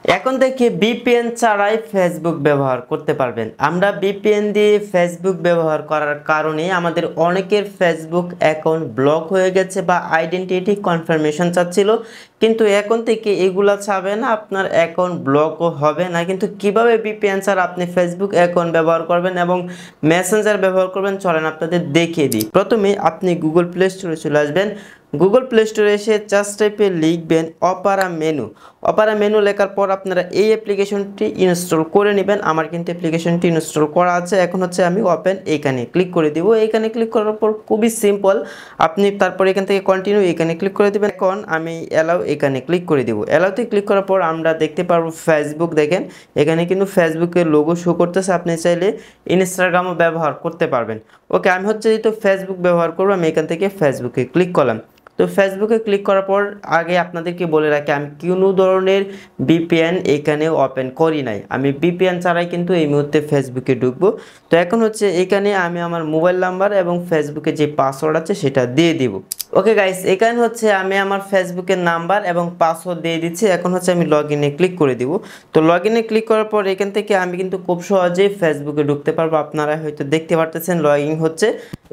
এখন থেকে ভিপিএন ছাড়াই ফেসবুক ব্যবহার করতে পারবেন। আমরা ভিপিএন দিয়ে ফেসবুক ব্যবহার করার কারণে আমাদের অনেকের ফেসবুক অ্যাকাউন্ট ব্লক হয়ে গেছে বা আইডেন্টিটি কনফার্মেশন চাচ্ছিল, কিন্তু এখন থেকে এগুলা চাবে না, আপনার অ্যাকাউন্ট ব্লকও হবে না। কিন্তু কিভাবে ভিপিএন ছাড়া আপনি ফেসবুক অ্যাকাউন্ট ব্যবহার করবেন এবং মেসেঞ্জার ব্যবহার করবেন চলেন আপনাদের দেখিয়ে দিই। প্রথমে আপনি গুগল প্লে স্টোরে চলে আসবেন। গুগল প্লে স্টোরে এসে সার্চ টাইপে লিখবেন অপারা মেনু। অপারা মেনু লেখার পর আপনারা এই অ্যাপ্লিকেশনটি ইনস্টল করে নেবেন। আমার কিন্তু অ্যাপ্লিকেশনটি ইনস্টল করা আছে। এখন হচ্ছে আমি ওপেন এইখানে ক্লিক করে দিব। এইখানে ক্লিক করার পর খুবই সিম্পল, আপনি তারপর এখান থেকে কন্টিনিউ এখানে ক্লিক করে দেবেন। এখন আমি অ্যালাউ এখানে ক্লিক করে দিব। অ্যালাউতে ক্লিক করার পর আমরা দেখতে পারবো ফেসবুক। দেখেন এখানে কিন্তু ফেসবুকের লোগো শো করতেছে। আপনি চাইলে ইনস্টাগ্রামও ব্যবহার করতে পারবেন। ওকে, আমি হচ্ছে যেহেতু ফেসবুক ব্যবহার করবো, আমি এখান থেকে ফেসবুকে ক্লিক করলাম। তো ফেসবুকে ক্লিক করার পর আগে আপনাদেরকে বলে রাখি, আমি কোনো ধরনের ভিপিএন এখানে ওপেন করি নাই। আমি ভিপিএন ছাড়াই কিন্তু এই মুহূর্তে ফেসবুকে ঢুকবো। তো এখন হচ্ছে এখানে আমি আমার মোবাইল নাম্বার এবং ফেসবুকে যে পাসওয়ার্ড আছে সেটা দিয়ে দিব। ওকে গাইস, এখানে হচ্ছে আমি আমার ফেসবুকের নাম্বার এবং পাসওয়ার্ড দিয়ে দিচ্ছি। এখন হচ্ছে আমি লগ ইনে ক্লিক করে দিব। তো লগ ইনে ক্লিক করার পর এখান থেকে আমি কিন্তু খুব সহজেই ফেসবুকে ঢুকতে পারবো। আপনারা হয়তো দেখতে পারতেছেন লগ ইন হচ্ছে,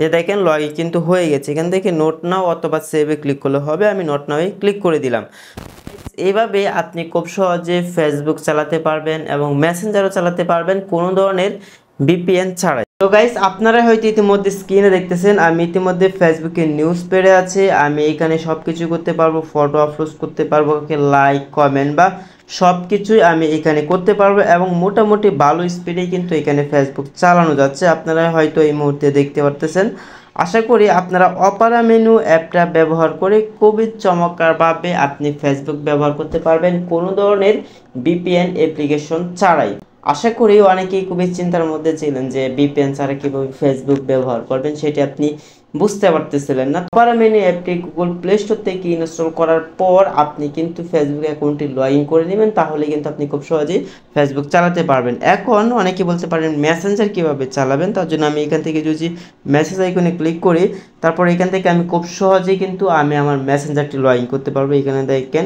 এ দেখেন লগ ইন কিন্তু হয়ে গেছে। এখান থেকে নোট নাও অথবা সেভে ক্লিক করলে হবে। আমি নোট নাও ক্লিক করে দিলাম। এইভাবে আপনি খুব সহজে ফেসবুক চালাতে পারবেন এবং মেসেঞ্জারও চালাতে পারবেন কোনো ধরনের ভিপিএন ছাড়াই। তো গাইস, আপনারা হয়তো ইতিমধ্যে স্ক্রিনে দেখতেছেন আমি ইতিমধ্যে ফেসবুকে নিউজ পেডে আছে। আমি এখানে সব কিছু করতে পারবো, ফটো আপলোড করতে পারবো, লাইক কমেন্ট বা সব কিছুই আমি এখানে করতে পারবো এবং মোটামুটি ভালো স্পিডে কিন্তু এখানে ফেসবুক চালানো যাচ্ছে। আপনারা হয়তো এই মুহূর্তে দেখতে পারতেছেন। আশা করি আপনারা অপারা মেনু অ্যাপটা ব্যবহার করে খুবই চমৎকারভাবে আপনি ফেসবুক ব্যবহার করতে পারবেন কোনো ধরনের ভিপিএন অ্যাপ্লিকেশন ছাড়াই। আশা করি অনেকেই খুবই চিন্তার মধ্যে ছিলেন যে ভিপিএন ছাড়া কীভাবে ফেসবুক ব্যবহার করবেন, সেটি আপনি বুঝতে পারতেছিলেন না। অপারা মেনু অ্যাপটি গুগল প্লে স্টোর থেকে ইনস্টল করার পর আপনি কিন্তু ফেসবুক অ্যাকাউন্টটি লগ ইন করে নেবেন, তাহলে কিন্তু আপনি খুব সহজেই ফেসবুক চালাতে পারবেন। এখন অনেকে বলতে পারেন মেসেঞ্জার কীভাবে চালাবেন, তার জন্য আমি এখান থেকে যদি মেসেজ আইকনে ক্লিক করি, তারপর এখান থেকে আমি খুব সহজেই কিন্তু আমি আমার মেসেঞ্জারটি লগ ইন করতে পারবো। এখানে দেখেন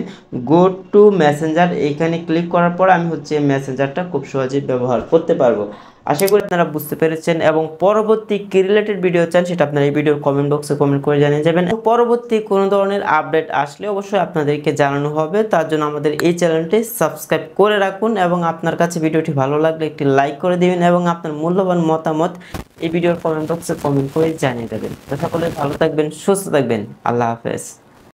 গো টু মেসেঞ্জার, এখানে ক্লিক করার পর আমি হচ্ছে মেসেঞ্জারটা খুব সহজেই ব্যবহার করতে পারবো। আশা করি আপনারা বুঝতে পেরেছেন এবং পরবর্তী কি রিলেটেড ভিডিও চান সেটা আপনারা এই ভিডিওর কমেন্ট বক্সে কমেন্ট করে জানিয়ে যাবেন। পরবর্তী কোনো ধরনের আপডেট আসলে অবশ্যই আপনাদেরকে জানানো হবে। তার জন্য আমাদের এই চ্যানেলটি সাবস্ক্রাইব করে রাখুন এবং আপনার কাছে ভিডিওটি ভালো লাগলে একটি লাইক করে দিবেন এবং আপনার মূল্যবান মতামত এই ভিডিওর কমেন্ট বক্সে কমেন্ট করে জানিয়ে দেবেন। সকলে ভালো থাকবেন, সুস্থ থাকবেন। আল্লাহ হাফেজ।